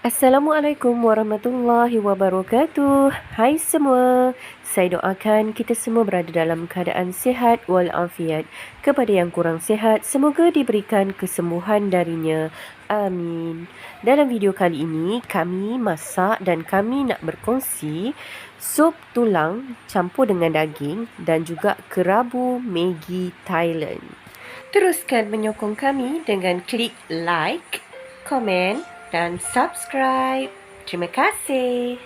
Assalamualaikum warahmatullahi wabarakatuh. Hai semua. Saya doakan kita semua berada dalam keadaan sihat walafiat. Kepada yang kurang sihat, semoga diberikan kesembuhan darinya. Amin. Dalam video kali ini, kami masak dan kami nak berkongsi sup tulang campur dengan daging dan juga kerabu Maggi Thailand. Teruskan menyokong kami dengan klik like, komen dan subscribe. Terima kasih.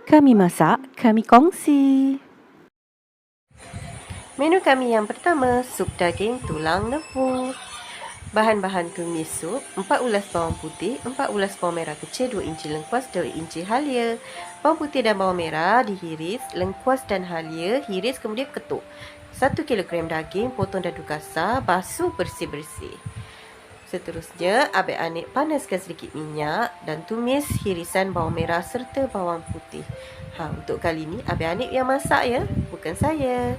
Kami masak, kami kongsi. Menu kami yang pertama, sup daging tulang lembu. Bahan-bahan tumis sup, 4 ulas bawang putih, 4 ulas bawang merah kecil, 2 inci lengkuas, 2 inci halia. Bawang putih dan bawang merah dihiris, lengkuas dan halia, hiris kemudian ketuk. 1 kilogram daging, potong dadu kasar, basuh bersih-bersih. Seterusnya, Abang Anik panaskan sedikit minyak dan tumis hirisan bawang merah serta bawang putih. Untuk kali ni Abang Anik yang masak ya, bukan saya.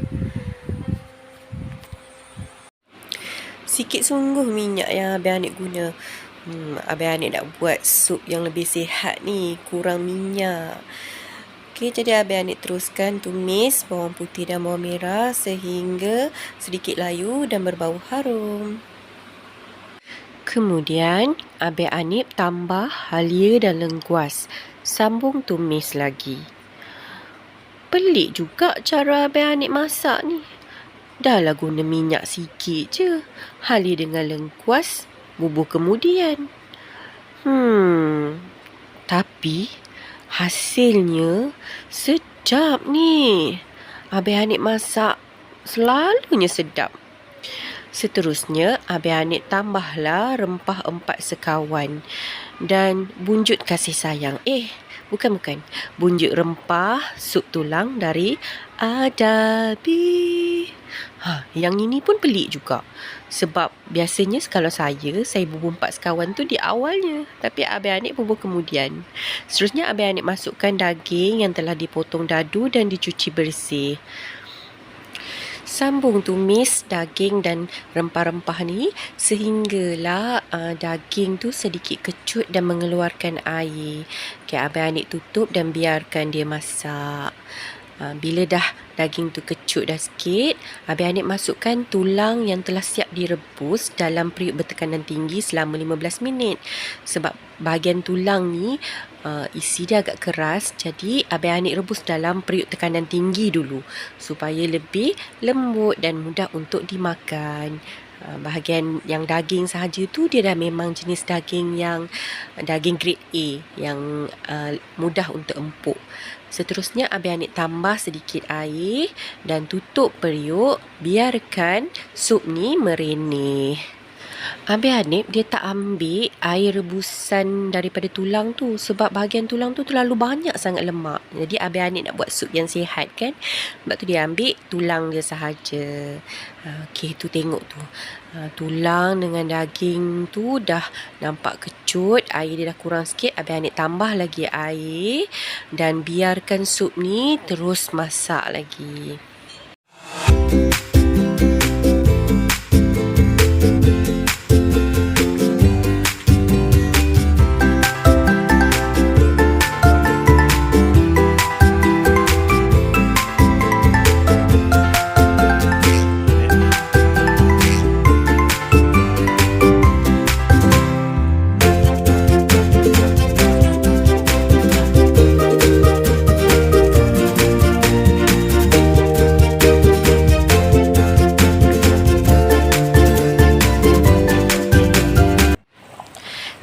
Sikit sungguh minyak yang Abang Anik guna. Abang Anik nak buat sup yang lebih sihat ni, kurang minyak. Okey, jadi Abang Anik teruskan tumis bawang putih dan bawang merah sehingga sedikit layu dan berbau harum. Kemudian, Abang Anik tambah halia dan lengkuas. Sambung tumis lagi. Pelik juga cara Abang Anik masak ni. Dahlah guna minyak sikit je. Halia dengan lengkuas, bubuh kemudian. Tapi, hasilnya sedap ni. Abang Anik masak selalunya sedap. Seterusnya, Abang Anik tambahlah rempah 4 sekawan dan bunjut kasih sayang. Bukan. Bunjut rempah sup tulang dari Adabi. Yang ini pun pelik juga. Sebab biasanya kalau saya bubuh 4 sekawan tu di awalnya. Tapi Abang Anik bubuh kemudian. Seterusnya, Abang Anik masukkan daging yang telah dipotong dadu dan dicuci bersih. Sambung tumis daging dan rempah-rempah ni sehinggalah daging tu sedikit kecut dan mengeluarkan air. Abang Anik tutup dan biarkan dia masak. Bila dah daging tu kecut dah sikit, Abang Anik masukkan tulang yang telah siap direbus dalam periuk bertekanan tinggi selama 15 minit. Sebab bahagian tulang ni isi dia agak keras, jadi Abang Anik rebus dalam periuk tekanan tinggi dulu supaya lebih lembut dan mudah untuk dimakan. Bahagian yang daging sahaja tu dia dah memang jenis daging yang daging grade A yang mudah untuk empuk. Seterusnya, Abang Anik tambah sedikit air dan tutup periuk, biarkan sup ni merenih. Abang Anik dia tak ambil air rebusan daripada tulang tu sebab bahagian tulang tu terlalu banyak sangat lemak. Jadi Abang Anik nak buat sup yang sihat kan. Sebab tu dia ambil tulang dia sahaja. Okey, tu tengok tu. Tulang dengan daging tu dah nampak kecut, air dia dah kurang sikit. Abang Anik tambah lagi air dan biarkan sup ni terus masak lagi.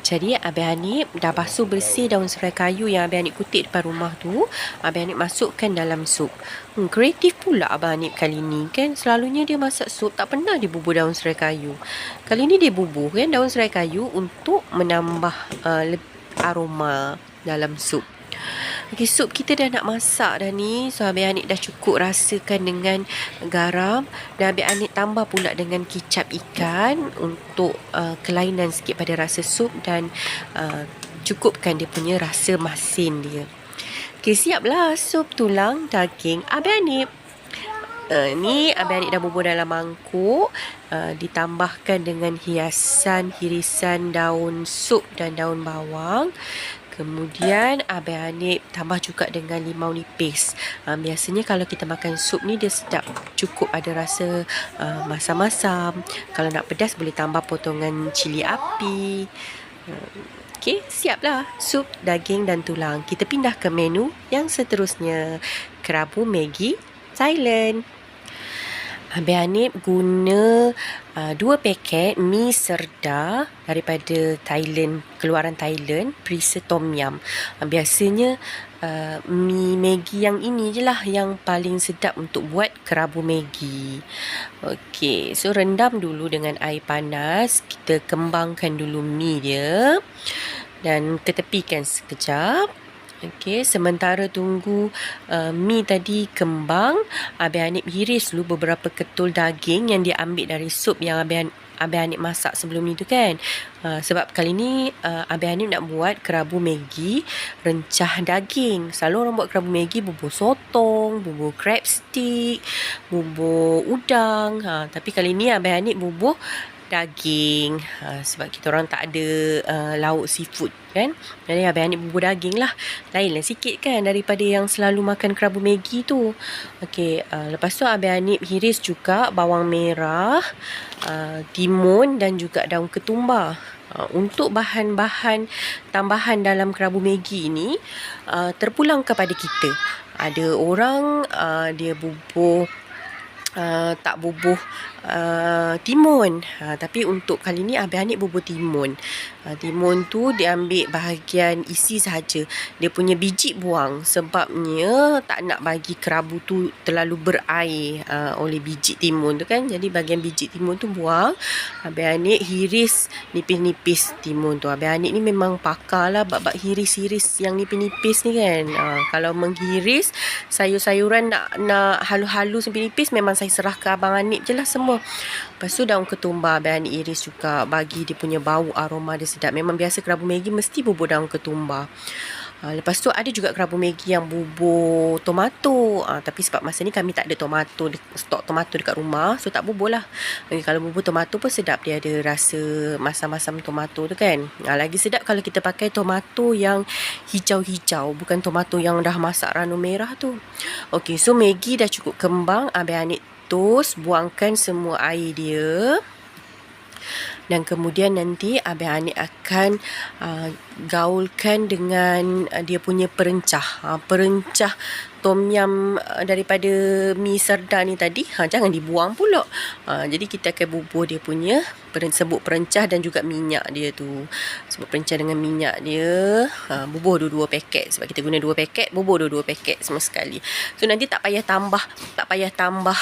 Jadi Abang Anik dah basuh bersih daun serai kayu yang Abang Anik kutip depan rumah tu. Abang Anik masukkan dalam sup. Kreatif pula Abang Anik kali ni kan. Selalunya dia masak sup tak pernah dia bubuh daun serai kayu. Kali ni dia bubuh kan daun serai kayu untuk menambah aroma dalam sup. Okey, sup kita dah nak masak dah ni. So, Abang Anik dah cukup rasakan dengan garam. Dan Abang Anik tambah pula dengan kicap ikan untuk kelainan sikit pada rasa sup dan cukupkan dia punya rasa masin dia. Okey, siaplah sup tulang daging Abang Anik. Ni Abang Anik dah bubur dalam mangkuk, ditambahkan dengan hirisan daun sup dan daun bawang. Kemudian Abang Anik tambah juga dengan limau nipis. Biasanya kalau kita makan sup ni dia sedap, cukup ada rasa masam-masam. Kalau nak pedas boleh tambah potongan cili api. Okey, siaplah sup daging dan tulang. Kita pindah ke menu yang seterusnya, kerabu Maggi Thailand. Abang Anik guna 2 paket mi serda daripada Thailand, keluaran Thailand, perisa tom yum. Biasanya mi Maggi yang ini je lah yang paling sedap untuk buat kerabu Maggi. Okey, so rendam dulu dengan air panas. Kita kembangkan dulu mi dia dan ketepikan sekejap. Okey, sementara tunggu mi tadi kembang, Abang Anik hiris dulu beberapa ketul daging yang dia ambil dari sup yang Abang Anik masak sebelum ni tu kan. Sebab kali ni Abang Anik nak buat kerabu Maggi rencah daging. Selalu orang buat kerabu Maggi bubur sotong, bubur crab stick, bubur udang. Tapi kali ni Abang Anik bubur daging, sebab kita orang tak ada lauk seafood kan. Jadi Abang Anik bubur daging lah. Lainlah sikit kan daripada yang selalu makan kerabu Maggi tu. Okey, lepas tu Abang Anik hiris juga bawang merah, timun dan juga daun ketumbar. Untuk bahan-bahan tambahan dalam kerabu Maggi ni terpulang kepada kita. Ada orang dia bubur tak bubuh timun, tapi untuk kali ni Abang Anik bubur timun. Timun tu diambil bahagian isi sahaja, dia punya biji buang, sebabnya tak nak bagi kerabu tu terlalu berair oleh biji timun tu kan. Jadi bahagian biji timun tu buang. Abang Anik hiris nipis-nipis timun tu. Abang Anik ni memang pakar lah bab hiris-hiris yang nipis-nipis ni kan. Kalau menghiris sayur-sayuran nak halus-halus nipis-nipis, memang saya serah ke Abang Anik je lah semua. Lepas tu daun ketumbar Abang Anik iris juga bagi dia punya bau aroma dia sedap. Memang biasa kerabu Maggi mesti bubur daun ketumbar. Lepas tu ada juga kerabu Maggi yang bubur tomato. Tapi sebab masa ni kami tak ada tomato, stok tomato dekat rumah, so tak bubur lah. Kalau bubur tomato pun sedap, dia ada rasa masam-masam tomato tu kan. Lagi sedap kalau kita pakai tomato yang hijau-hijau, bukan tomato yang dah masak ranu merah tu. Okey, so Maggi dah cukup kembang. Abang Anik toast, buangkan semua air dia. Dan kemudian nanti Abang Anik akan gaulkan dengan dia punya perencah. Perencah tom yum daripada mi serda ni tadi, jangan dibuang pula. Jadi kita akan bubur dia punya sebut perencah dan juga minyak dia tu. Sebut perencah dengan minyak dia, bubur dua-dua paket. Sebab kita guna 2 paket, bubur dua-dua paket semua sekali. So nanti tak payah tambah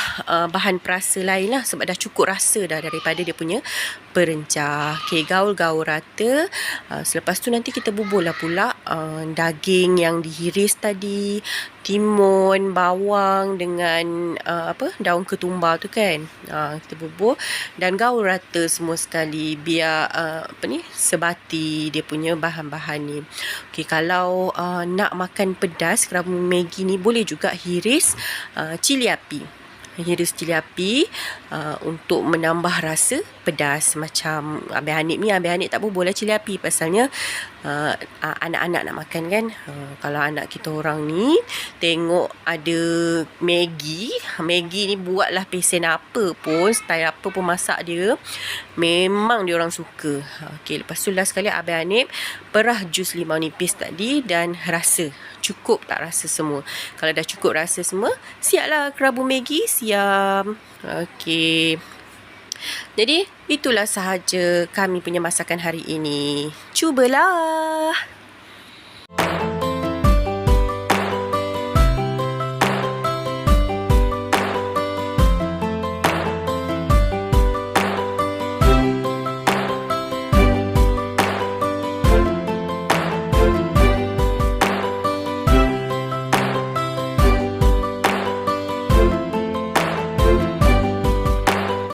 bahan perasa lain lah, sebab dah cukup rasa dah daripada dia punya perencah. Okay, gaul-gaul rata. Selepas tu nanti kita buburlah pula daging yang dihiris tadi, timun, bawang dengan daun ketumbar tu kan. Kita bubur dan gaul rata semua sekali biar sebati dia punya bahan-bahan ni. Okey, kalau nak makan pedas kerabu Maggi ni, boleh juga hiris cili api. Hiris cili api untuk menambah rasa pedas. Macam Abang Anik ni, Abang Anik tak bubur lah cili api, pasalnya anak-anak nak makan kan. Kalau anak kita orang ni tengok ada Maggi ni, buatlah pesen apa pun, style apa pun masak dia, memang dia orang suka. Okey, lepas tu last sekali Abang Anik perah jus limau nipis tadi dan rasa cukup tak rasa semua. Kalau dah cukup rasa semua, siaplah kerabu Maggi, siap. Okey. Jadi itulah sahaja kami punya masakan hari ini. Cubalah.